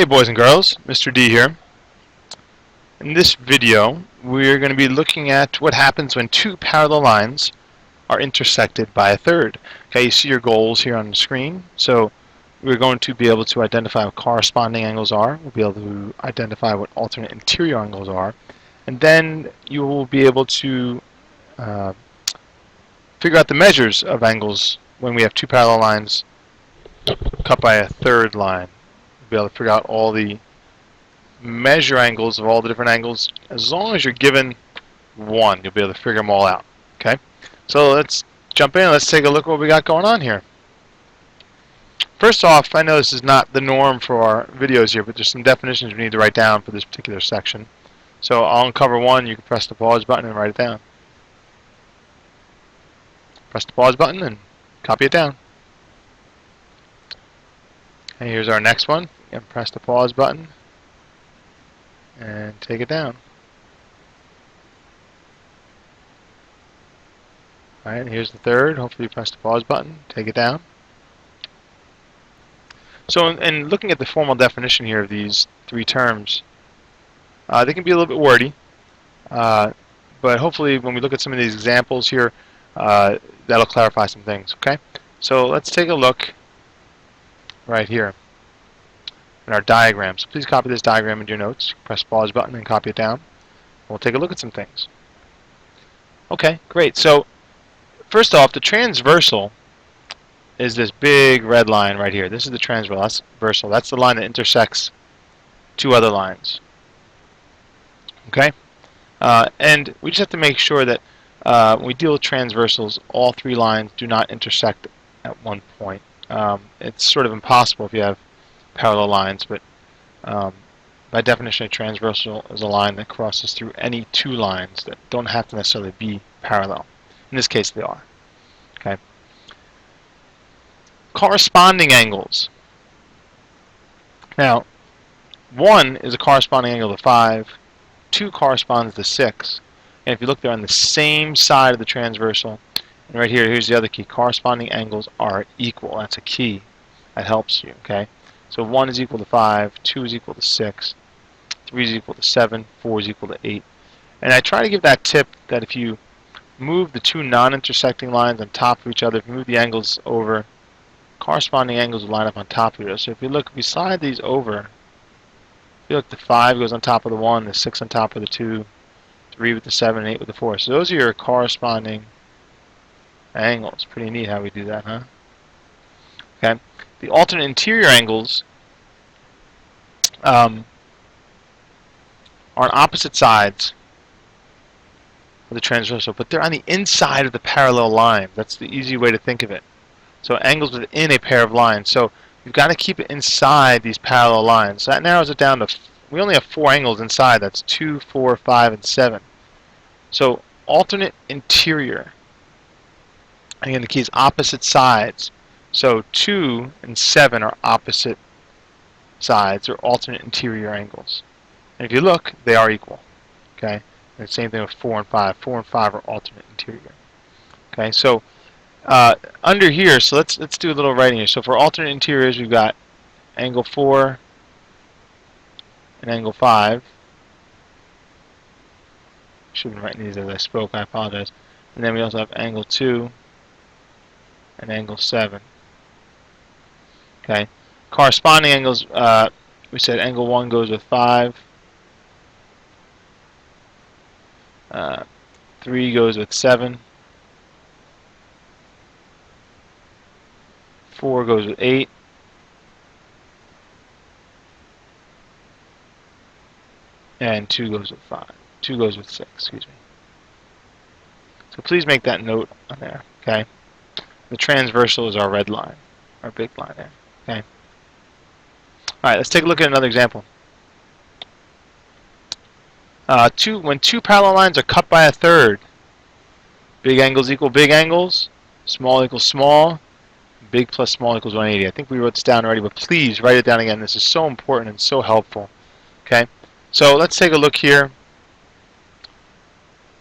Hey boys and girls, Mr. D here. In this video, we're going to be looking at what happens when two parallel lines are intersected by a third. Okay, you see your goals here on the screen. So we're going to be able to identify what corresponding angles are. We'll be able to identify what alternate interior angles are. And then you will be able to figure out the measures of angles when we have two parallel lines cut by a third line. We'll be able to figure out all the measure angles of all the different angles. As long as you're given one, you'll be able to figure them all out. Okay, so let's jump in. Let's take a look at what we got going on here. First off, I know this is not the norm for our videos here, but there's some definitions we need to write down for this particular section. So I'll uncover one. You can press the pause button and write it down. Press the pause button and copy it down. And here's our next one. And press the pause button and take it down. Alright, and here's the third. Hopefully you press the pause button, take it down. So in looking at the formal definition here of these three terms, they can be a little bit wordy, but hopefully when we look at some of these examples here, that'll clarify some things. Okay, so let's take a look right here in our diagram. So please copy this diagram into your notes. Press the pause button and copy it down. We'll take a look at some things. Okay, great. So first off, the transversal is this big red line right here. This is the transversal. That's the line that intersects two other lines. Okay? And we just have to make sure that when we deal with transversals, all three lines do not intersect at one point. It's sort of impossible if you have parallel lines, but by definition, a transversal is a line that crosses through any two lines that don't have to necessarily be parallel. In this case, they are. Okay. Corresponding angles. Now, 1 is a corresponding angle to 5, 2 corresponds to 6, and if you look, they're on the same side of the transversal. And right here, here's the other key. Corresponding angles are equal. That's a key. That helps you. Okay. So 1 is equal to 5, 2 is equal to 6, 3 is equal to 7, 4 is equal to 8. And I try to give that tip that if you move the two non-intersecting lines on top of each other, if you move the angles over, corresponding angles will line up on top of each other. So if you look, if we slide these over, if you look, the 5 goes on top of the 1, the 6 on top of the 2, 3 with the 7, and 8 with the 4. So those are your corresponding angles. Pretty neat how we do that, huh? Okay. The alternate interior angles are on opposite sides of the transversal, but they're on the inside of the parallel line. That's the easy way to think of it. So angles within a pair of lines. So you've got to keep it inside these parallel lines. So that narrows it down to, we only have 4 angles inside. That's 2, 4, 5, and 7. So alternate interior. Again, the key is opposite sides. So 2 and 7 are opposite sides, or alternate interior angles. And if you look, they are equal. Okay. And the same thing with 4 and 5. 4 and 5 are alternate interior. Okay. So under here, so let's do a little writing here. So for alternate interiors, we've got angle 4 and angle 5. Shouldn't write these as I spoke. I apologize. And then we also have angle 2 and angle 7. Okay. Corresponding angles, we said angle 1 goes with 5. 3 goes with 7. 4 goes with 8. And 2 goes with 5. 2 goes with 6, excuse me. So please make that note on there, okay? The transversal is our red line, our big line there, okay? Alright, let's take a look at another example. When two parallel lines are cut by a third, big angles equal big angles, small equals small, big plus small equals 180. I think we wrote this down already, but please write it down again. This is so important and so helpful. Okay, so let's take a look here.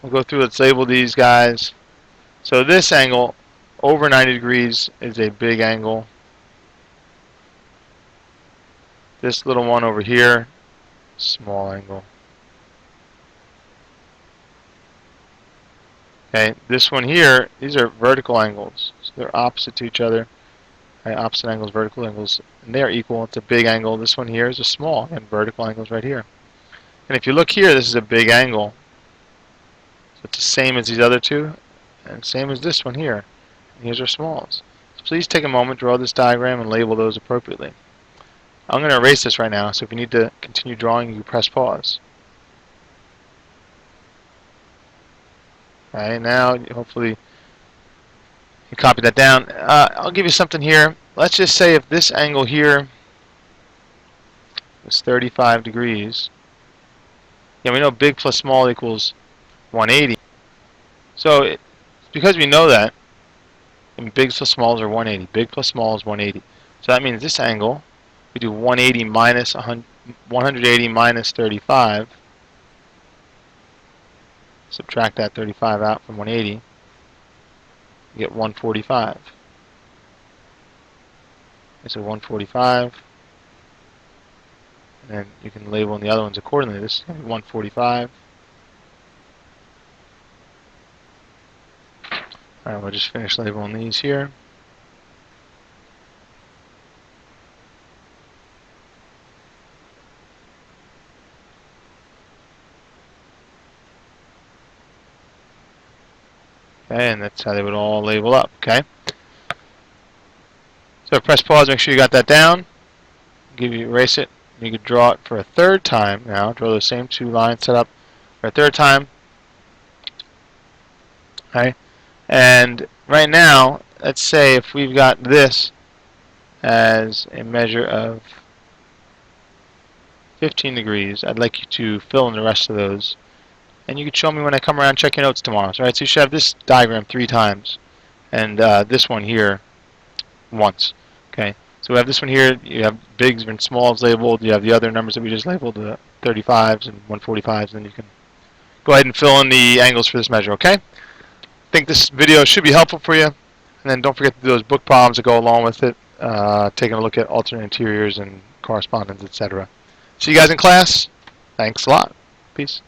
We'll go through, let's label these guys. So this angle over 90 degrees is a big angle. This little one over here, small angle. Okay, this one here, these are vertical angles. So they're opposite to each other. Right, opposite angles, vertical angles, and they are equal. It's a big angle. This one here is a small, and vertical angles right here. And if you look here, this is a big angle. So it's the same as these other two, and same as this one here. And here's our smalls. So please take a moment, draw this diagram, and label those appropriately. I'm going to erase this right now, so if you need to continue drawing, you press pause. Alright, now hopefully you copy that down. I'll give you something here. Let's just say if this angle here was 35 degrees. Yeah, we know big plus small equals 180. So because we know that, and big plus smalls are 180. Big plus small is 180. So that means this angle, we do 180 minus 180 minus 35. Subtract that 35 out from 180. You get 145. So 145. And then you can label the other ones accordingly. This is going to be 145. Alright, we'll just finish labeling these here. Okay, and that's how they would all label up, okay? So press pause, make sure you got that down. Erase it. You could draw it for a third time now. Draw those same two lines set up for a third time. Okay? And right now, let's say if we've got this as a measure of 15 degrees, I'd like you to fill in the rest of those. And you can show me when I come around and check your notes tomorrow. So, right, so you should have this diagram 3 times, and this one here once. Okay, so we have this one here. You have bigs and smalls labeled. You have the other numbers that we just labeled, the 35s and 145s, and then you can go ahead and fill in the angles for this measure. Okay, I think this video should be helpful for you. And then don't forget to do those book problems that go along with it, taking a look at alternate interiors and correspondence, etc. See you guys in class. Thanks a lot. Peace.